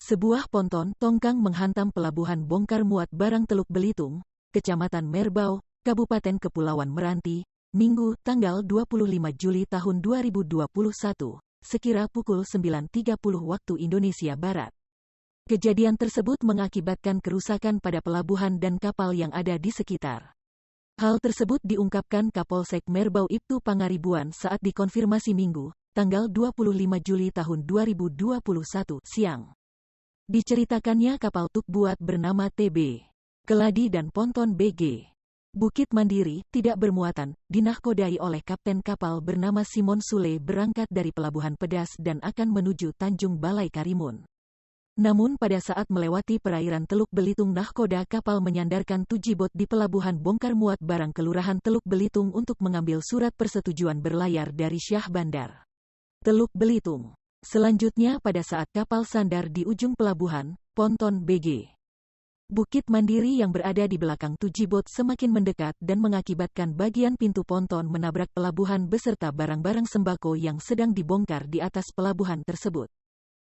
Sebuah ponton tongkang menghantam pelabuhan bongkar muat barang Teluk Belitung, Kecamatan Merbau, Kabupaten Kepulauan Meranti, Minggu, tanggal 25 Juli tahun 2021, sekira pukul 9.30 waktu Indonesia Barat. Kejadian tersebut mengakibatkan kerusakan pada pelabuhan dan kapal yang ada di sekitar. Hal tersebut diungkapkan Kapolsek Merbau Ibtu Pangaribuan saat dikonfirmasi Minggu, tanggal 25 Juli tahun 2021 siang. Diceritakannya kapal tugbuat bernama TB, Keladi dan ponton BG, Bukit Mandiri tidak bermuatan, dinahkodai oleh kapten kapal bernama Simon Sule berangkat dari Pelabuhan Pedas dan akan menuju Tanjung Balai Karimun. Namun pada saat melewati perairan Teluk Belitung nahkoda kapal menyandarkan tugibot di Pelabuhan Bongkar Muat Barang Kelurahan Teluk Belitung untuk mengambil surat persetujuan berlayar dari Syah Bandar Teluk Belitung. Selanjutnya pada saat kapal sandar di ujung pelabuhan, ponton BG Bukit Mandiri yang berada di belakang tugibot semakin mendekat dan mengakibatkan bagian pintu ponton menabrak pelabuhan beserta barang-barang sembako yang sedang dibongkar di atas pelabuhan tersebut.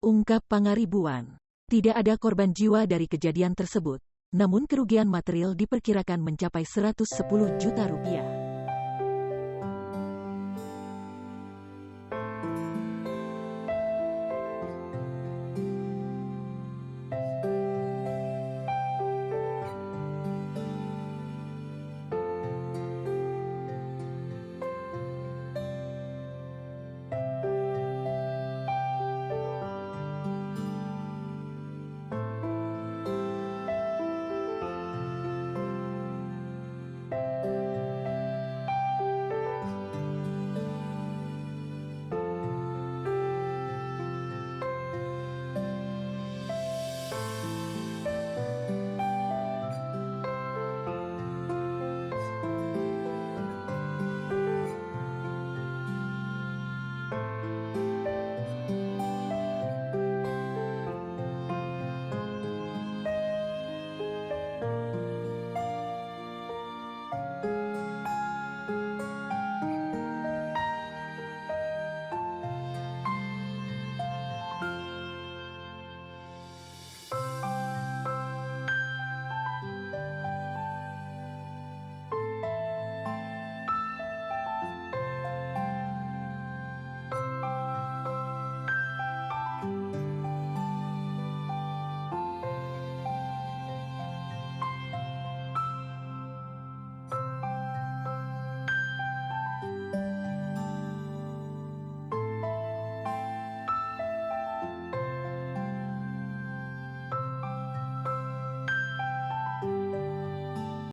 Ungkap Pangaribuan. Tidak ada korban jiwa dari kejadian tersebut, namun kerugian material diperkirakan mencapai 110 juta rupiah.